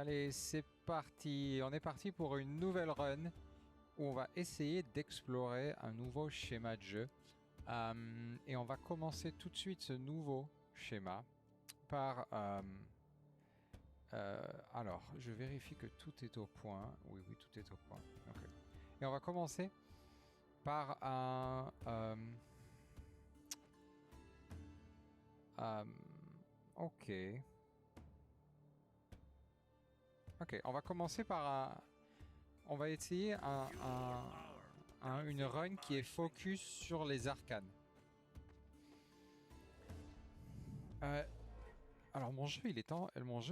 Allez, c'est parti. On est parti pour une nouvelle run où on va essayer d'explorer un nouveau schéma de jeu. Et on va commencer tout de suite ce nouveau schéma par... alors, je vérifie que tout est au point. Oui, tout est au point. Okay. Et on va commencer par un... ok. Ok, on va commencer par un... On va essayer une run qui est focus sur les arcanes. Alors mon jeu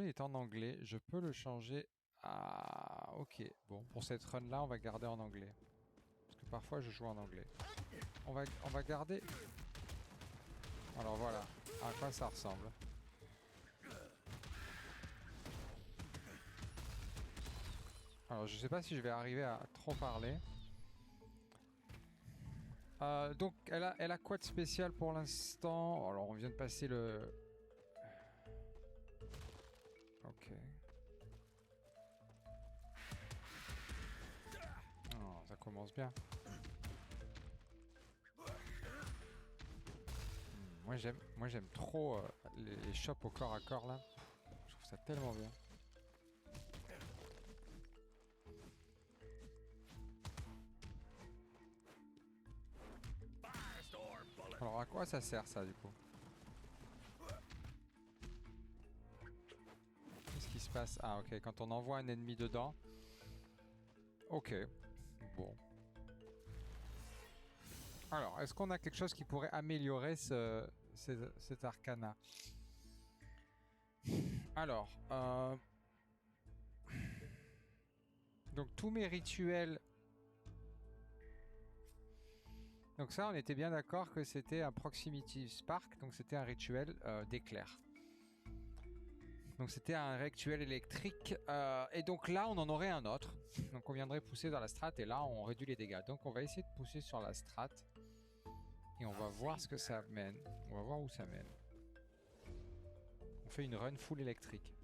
est en anglais. Je peux le changer à... Ok, bon, pour cette run là on va garder en anglais. Parce que parfois je joue en anglais. On va garder... Alors voilà, à quoi ça ressemble. Alors je sais pas si je vais arriver à trop parler. Donc elle a quoi de spécial pour l'instant? Alors on vient de passer le... Ok. Oh, ça commence bien. Moi j'aime trop les chops au corps à corps là. Je trouve ça tellement bien. Alors à quoi ça sert ça du coup? Qu'est-ce qui se passe? Ah ok, quand on envoie un ennemi dedans. Ok, bon. Alors, est-ce qu'on a quelque chose qui pourrait améliorer cet arcana? Alors, donc tous mes rituels... Donc ça, on était bien d'accord que c'était un Proximity Spark, donc c'était un rituel d'éclair. Donc c'était un rituel électrique, et donc là, on en aurait un autre. Donc on viendrait pousser dans la strat, et là, on réduit les dégâts. Donc on va essayer de pousser sur la strat, et on va voir ce que ça mène. On va voir où ça mène. On fait une run full électrique.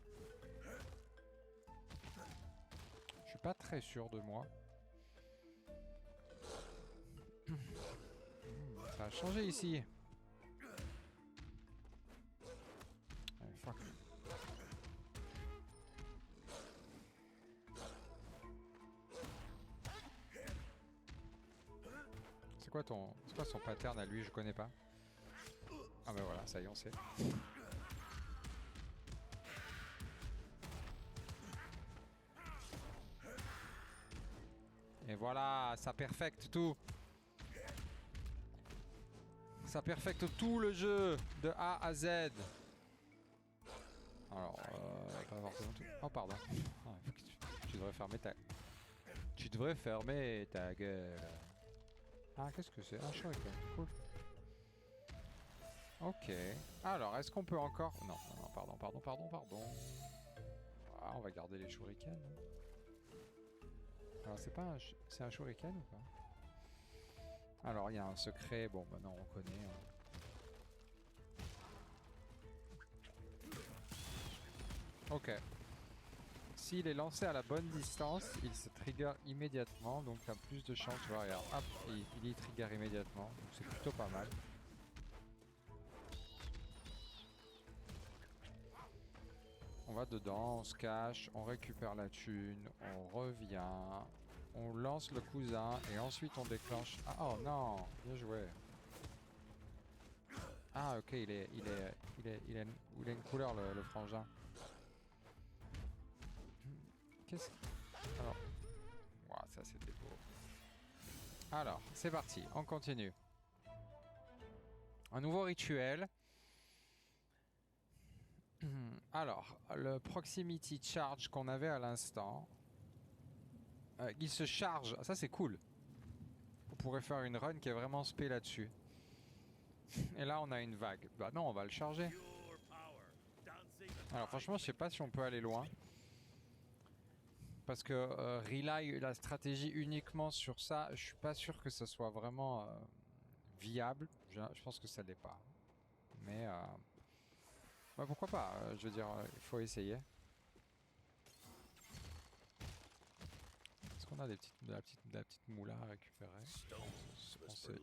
Je suis pas très sûr de moi. Ça a changé ici. Allez, fuck. C'est quoi son pattern à lui? Je connais pas. Ah bah voilà, ça y est, on sait. Et voilà, ça perfecte tout. Ça perfecte tout le jeu de A à Z. Alors, pas forcément tout. Oh pardon. Oh, tu devrais fermer ta... Tu devrais fermer ta gueule. Ah, qu'est-ce que c'est? Un shuriken, cool. Ok. Alors, est-ce qu'on peut encore... Non, pardon. Ah, on va garder les shurikens. Alors, c'est pas un... C'est un shuriken ou pas? Alors, il y a un secret. Bon, maintenant, on connaît. Ok. S'il est lancé à la bonne distance, il se trigger immédiatement. Donc, tu as plus de chances. Tu vois, regarde. Hop, il y trigger immédiatement. Donc, c'est plutôt pas mal. On va dedans, on se cache, on récupère la thune, on revient, on lance le cousin et ensuite on déclenche... Ah, oh non, bien joué. Ah ok, il a une couleur le frangin. Qu'est-ce... Alors... Ouah, ça c'était beau. Alors, c'est parti, on continue. Un nouveau rituel. Alors, le Proximity Charge qu'on avait à l'instant, il se charge. Ça c'est cool. On pourrait faire une run qui est vraiment spé là-dessus. Et là on a une vague. Bah non, on va le charger. Alors franchement je sais pas si on peut aller loin. Parce que rely la stratégie uniquement sur ça, je suis pas sûr que ça soit vraiment viable. Je pense que ça l'est pas. Mais bah pourquoi pas, je veux dire, il faut essayer. On a de la petite moula à récupérer. Je pense heal.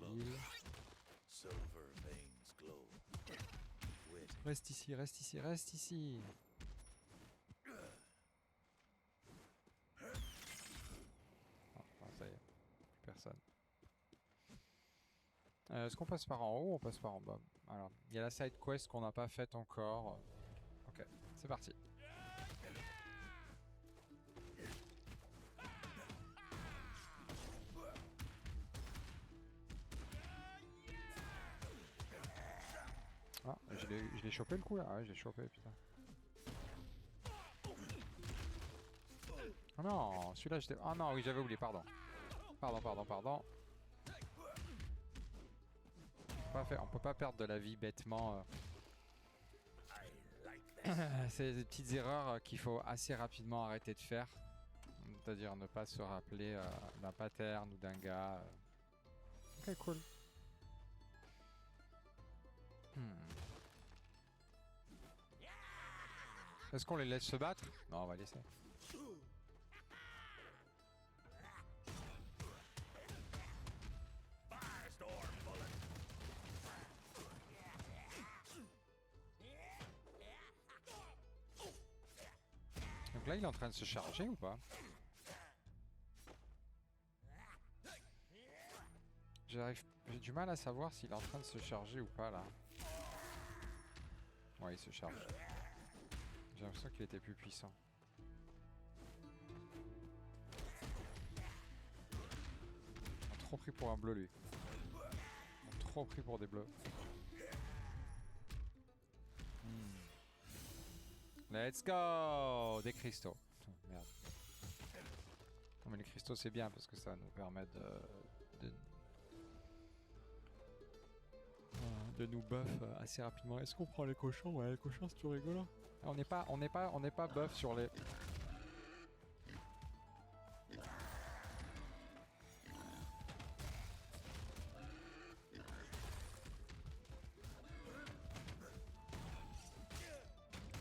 Reste ici, reste ici, reste ici. Ah, ça y est, plus personne. Est-ce qu'on passe par en haut ou on passe par en bas? Alors, il y a la side quest qu'on n'a pas faite encore. Ok, c'est parti. Ah, je l'ai chopé le coup là? Ah ouais, je l'ai chopé, putain. Oh non, celui-là j'étais... Ah non, oui, j'avais oublié, pardon. Pardon. On peut pas perdre de la vie bêtement. C'est des petites erreurs qu'il faut assez rapidement arrêter de faire. C'est-à-dire ne pas se rappeler d'un pattern ou d'un gars. Ok, cool. Est-ce qu'on les laisse se battre? Non, on va laisser. Donc là, il est en train de se charger ou pas? J'ai du mal à savoir s'il est en train de se charger ou pas là. Ouais, il se charge. J'ai l'impression qu'il était plus puissant. On a trop pris pour un bleu lui. On a trop pris pour des bleus. Let's go! Des cristaux. Merde. Non mais les cristaux c'est bien parce que ça nous permet de nous buff assez rapidement. Est-ce qu'on prend les cochons? Ouais, les cochons c'est toujours rigolo. On n'est pas buff sur les...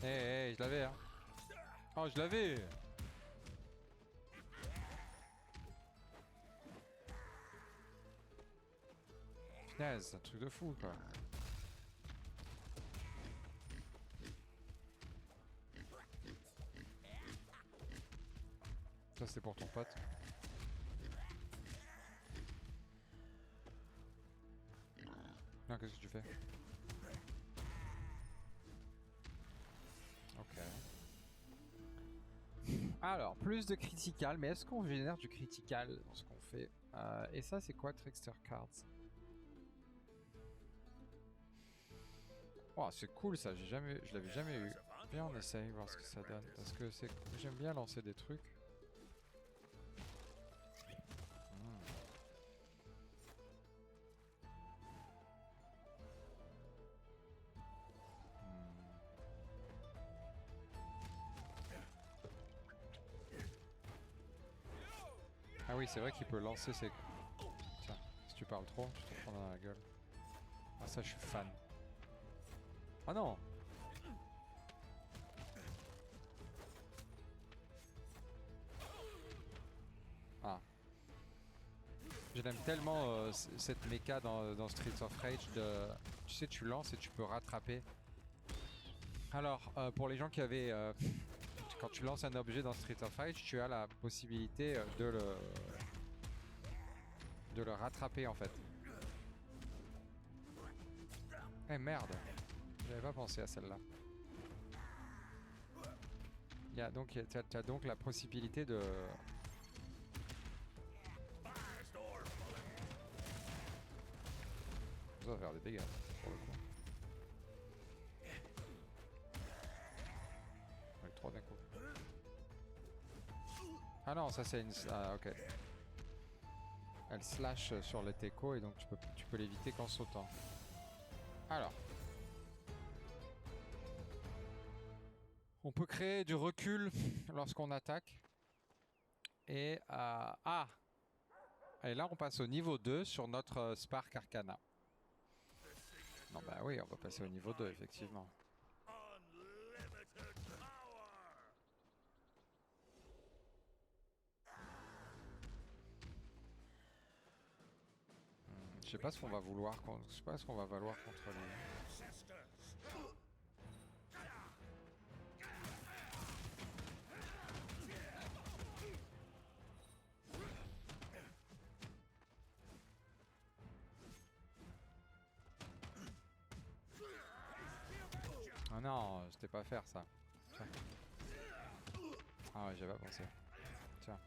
Hey, je l'avais hein. Oh, je l'avais. Punaise, c'est un truc de fou quoi. Ça c'est pour ton pote. Non, qu'est-ce que tu fais? Ok. Alors, plus de critical, mais est-ce qu'on génère du critical dans ce qu'on fait? Et ça c'est quoi Trickster Cards? Oh, c'est cool ça, je l'avais jamais eu. Viens on essaye, voir ce que ça donne. Parce que j'aime bien lancer des trucs. Ah oui, c'est vrai qu'il peut lancer ses... Tiens, si tu parles trop, tu te prends dans la gueule. Ah ça, je suis fan. Ah non! Ah. Je l'aime tellement cette méca dans Streets of Rage de... Tu sais, tu lances et tu peux rattraper. Alors, pour les gens qui avaient... quand tu lances un objet dans Streets of Rage, tu as la possibilité de le rattraper en fait. Eh merde! J'avais pas pensé à celle-là. Tu as donc la possibilité de... Ça va faire des dégâts pour le coup. Ouais, 3 d'un coup. Ah non, ça c'est une... Ah ok. Elle slash sur le teco et donc tu peux l'éviter qu'en sautant. Alors. On peut créer du recul lorsqu'on attaque. Et... Ah! Et là on passe au niveau 2 sur notre Spark Arcana. Non bah oui, on va passer au niveau 2 effectivement. sais pas ce qu'on va vouloir, je sais pas ce qu'on va valoir contre lui. Ah non, je t'ai pas faire ça. Tiens. Ah ouais, j'avais pas pensé. Tiens.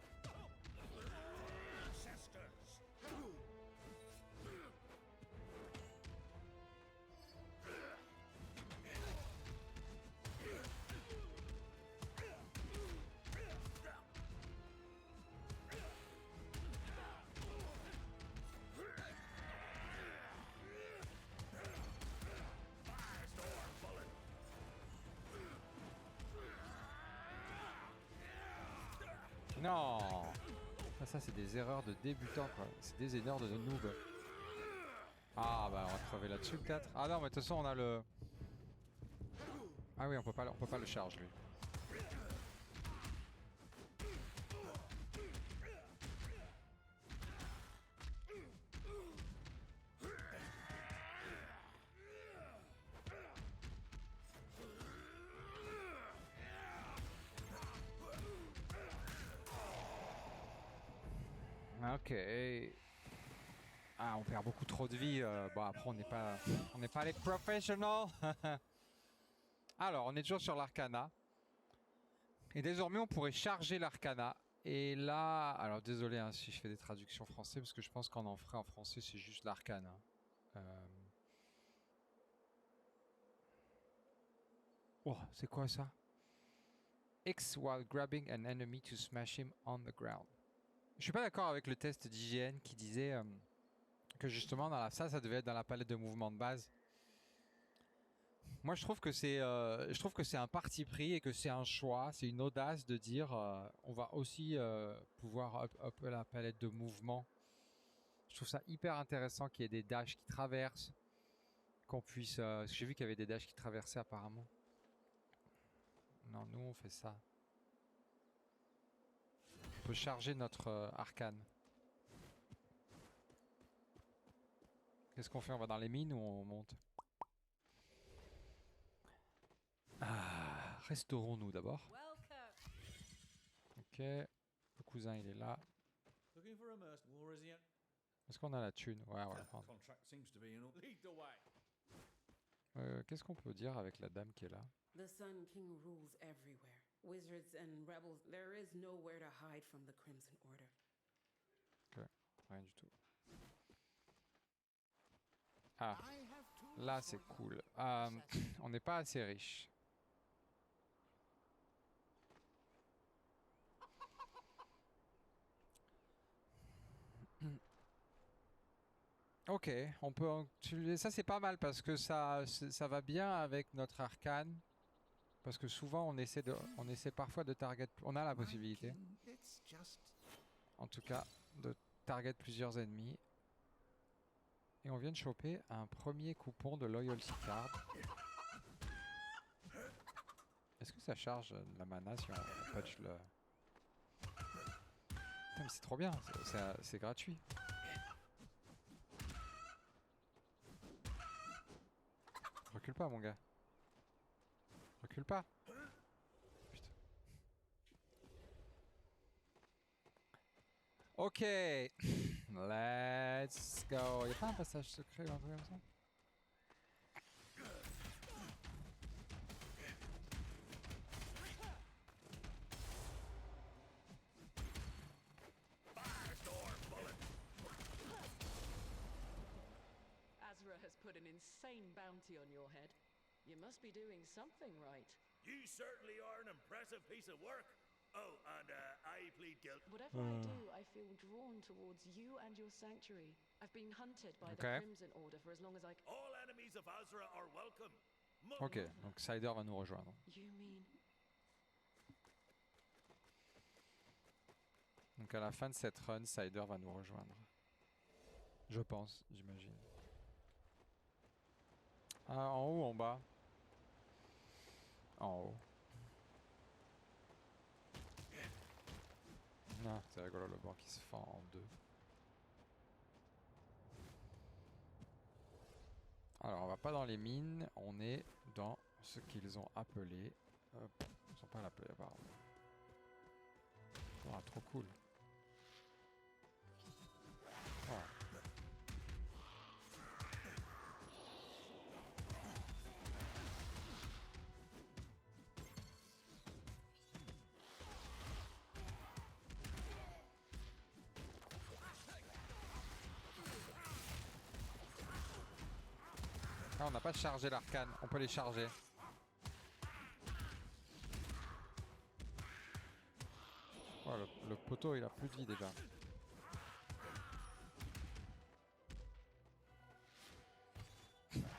Non. Ah, ça c'est des erreurs de débutant quoi. C'est des erreurs de noob. Ah bah on va crever là-dessus peut-être. Ah non mais de toute façon on a le... Ah oui on peut pas le charge lui. Ok. Ah on perd beaucoup trop de vie. Bon après on n'est pas les professionnels. Alors on est toujours sur l'Arcana. Et désormais on pourrait charger l'Arcana. Et là, alors désolé hein, si je fais des traductions français parce que je pense qu'en en français c'est juste l'Arcana. Oh, c'est quoi ça? X while grabbing an enemy to smash him on the ground. Je suis pas d'accord avec le test d'IGN qui disait que justement ça devait être dans la palette de mouvement de base. Moi je trouve que c'est un parti pris et que c'est un choix, c'est une audace de dire on va aussi pouvoir up la palette de mouvement. Je trouve ça hyper intéressant qu'il y ait des dashs qui traversent, qu'on puisse... j'ai vu qu'il y avait des dashs qui traversaient apparemment. Non, nous on fait ça. On peut charger notre arcane. Qu'est-ce qu'on fait? On va dans les mines ou on monte? Ah, restaurons-nous d'abord. Ok, le cousin il est là. Est-ce qu'on a la thune? Ouais, on va la prendre. Qu'est-ce qu'on peut dire avec la dame qui est là? The Sun King rules everywhere. Wizards and rebels, there is nowhere to hide from the Crimson Order. Ok, rien du tout. Ah, là c'est cool. On n'est pas assez riche. Ok, on peut utiliser ça, c'est pas mal parce que ça va bien avec notre arcane. Parce que souvent on essaie parfois de target, on a la possibilité, en tout cas, de target plusieurs ennemis. Et on vient de choper un premier coupon de Loyalty Card. Est-ce que ça charge la mana si on patch le... Putain mais c'est trop bien, c'est gratuit. Recule pas mon gars. Recule pas. Putain. Ok. Let's go. Y'a pas un passage secret ou un truc comme ça? Azra has put an insane bounty on your head. You must be doing something right. You certainly are an impressive piece of work. Oh, and I plead guilty. Whatever I do, I feel drawn towards you and your sanctuary. I've been hunted by the Crimson Order for as long as I... All enemies of Azra are welcome. Ok, donc Cider va nous rejoindre. You mean... Donc à la fin de cette run, Cider va nous rejoindre. Je pense, j'imagine. Ah, en haut ou en bas? En haut. Ah, c'est rigolo le banc qui se fend en deux. Alors, on va pas dans les mines, on est dans ce qu'ils ont appelé... Hop, ils sont pas l'appelé apparemment. Oh, trop cool. Oh. Ah, on n'a pas chargé l'arcane, on peut les charger. Oh, le poteau il a plus de vie déjà.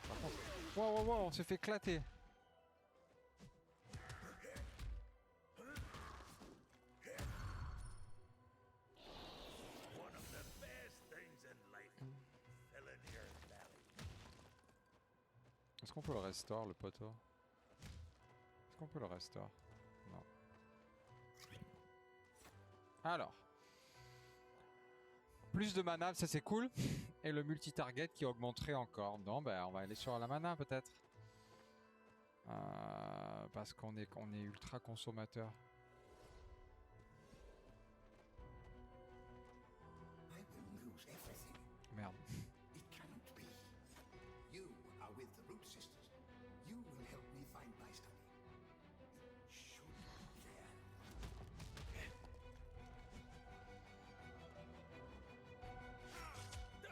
Par contre, wow, on s'est fait éclater. Est-ce qu'on peut le restore le poteau? Est-ce qu'on peut le restore? Non. Alors. Plus de mana, ça c'est cool. Et le multi-target qui augmenterait encore. Non, ben on va aller sur la mana peut-être. Parce qu'on est ultra consommateur. Merde.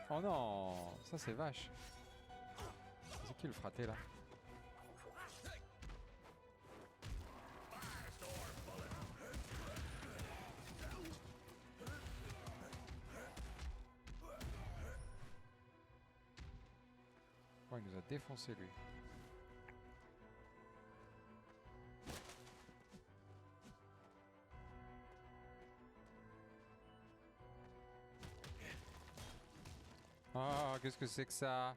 Oh non, ça c'est vache. C'est qui le fraté là? Oh, il nous a défoncé lui. Oh, qu'est-ce que c'est que ça?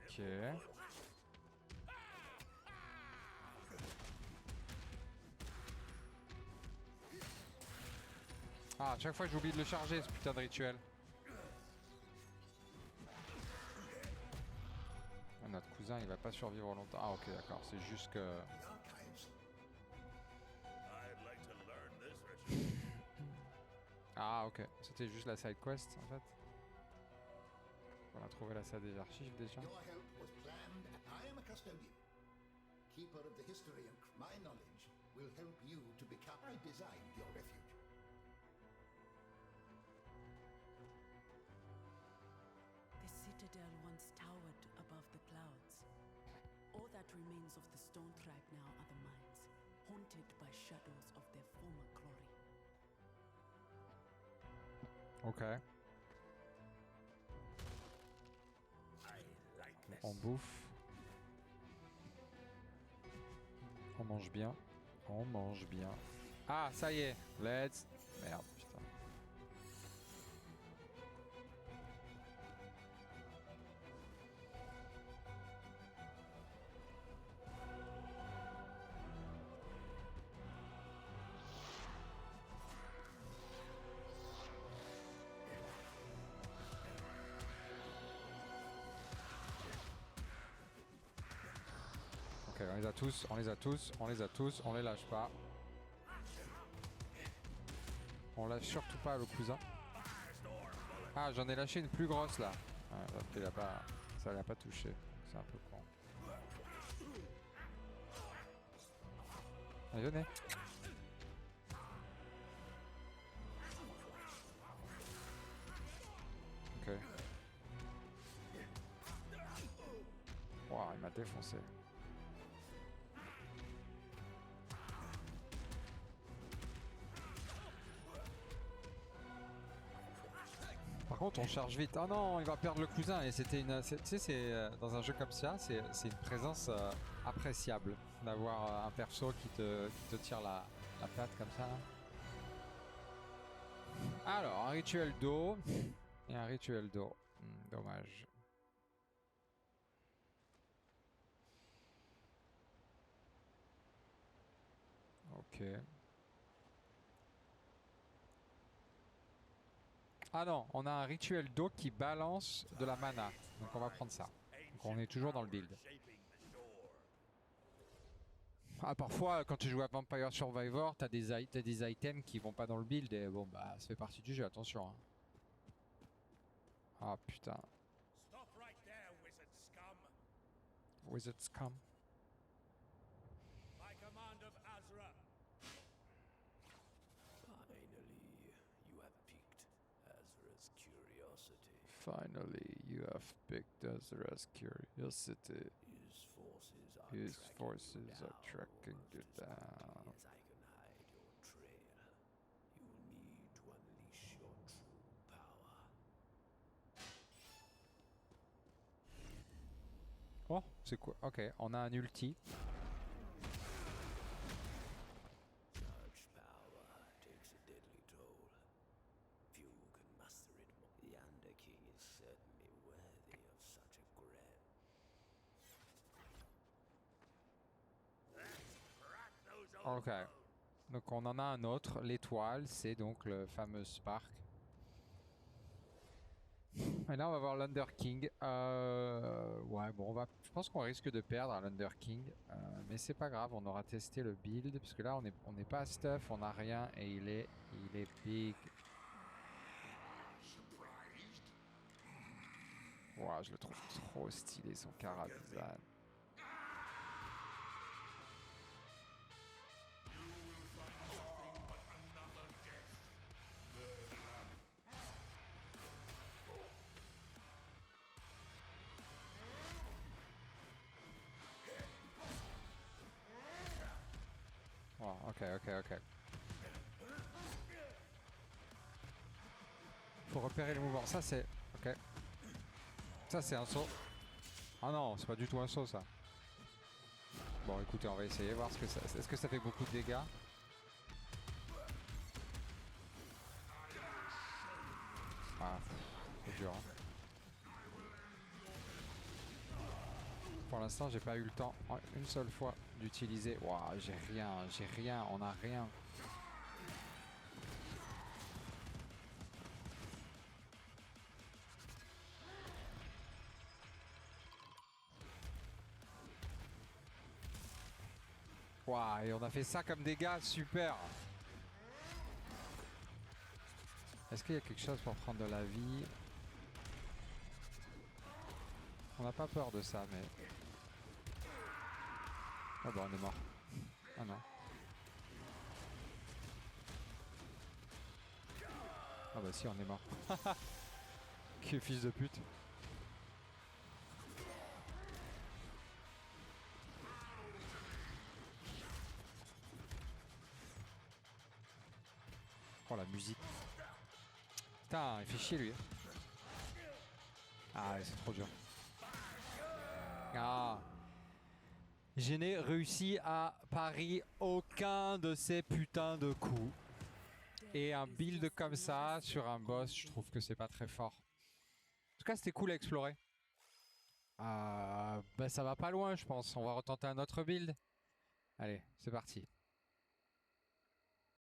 Ok. Ah, à chaque fois j'oublie de le charger ce putain de rituel. Ah, notre cousin il va pas survivre longtemps. Ah ok d'accord, c'est juste que... Ah ok, c'était juste la side quest en fait. On a trouvé la salle des archives déjà. Keeper of the history and my knowledge will help you to become. I designed your refuge. The citadel once towered above the clouds. All that remains of the stone tribe now are the mines, haunted by shadows of their former glory. Ok. On bouffe. On mange bien. On mange bien. Ah, ça y est. Let's... Merde, putain. Ok, on les a tous, on les a tous, on les a tous, on les lâche pas. On lâche surtout pas le cousin. Ah, j'en ai lâché une plus grosse là. Il a pas, ça l'a pas touché. C'est un peu con. Allez, venez. Ok. Wow, il m'a défoncé. Par contre, on charge vite. Oh non, il va perdre le cousin. Et c'était une. Tu sais, c'est dans un jeu comme ça, c'est une présence appréciable d'avoir un perso qui te tire la patte comme ça. Alors, un rituel d'eau et un rituel d'eau. Dommage. Ok. Ah non, on a un rituel d'eau qui balance de la mana. Donc on va prendre ça. Donc on est toujours dans le build. Ah, parfois, quand tu joues à Vampire Survivor, t'as des items qui vont pas dans le build et bon bah ça fait partie du jeu, attention. Hein. Ah putain. Wizard Scum. Finally, you have picked Azra's curiosity. His forces are tracking you down. Oh, c'est quoi? Ok, on a un ulti. Ok, donc on en a un autre, l'étoile, c'est donc le fameux Spark. Et là on va voir l'Under King. Ouais, bon, je pense qu'on risque de perdre à l'Under King, mais c'est pas grave, on aura testé le build, parce que là on n'est pas stuff, on a rien, et il est big. Wow, je le trouve trop stylé son Karazhan. Oh, ok. Faut repérer les mouvements. Ça c'est... Ok. Ça c'est un saut. Ah non, c'est pas du tout un saut ça. Bon écoutez, on va essayer, voir ce que ça... Est-ce que ça fait beaucoup de dégâts? Ah, c'est dur. Hein. Pour l'instant, j'ai pas eu le temps une seule fois d'utiliser. Waouh, j'ai rien, on a rien. Waouh, et on a fait ça comme dégâts, super. Est-ce qu'il y a quelque chose pour prendre de la vie? On n'a pas peur de ça, mais... Ah bah on est mort. Ah non. Ah bah si, on est mort. Quel fils de pute. Oh la musique. Putain, il fait chier lui. Ah ouais, c'est trop dur. Ah. Je n'ai réussi à pari aucun de ces putains de coups. Et un build comme ça sur un boss, je trouve que c'est pas très fort. En tout cas, c'était cool à explorer. Bah ça va pas loin, je pense. On va retenter un autre build. Allez, c'est parti.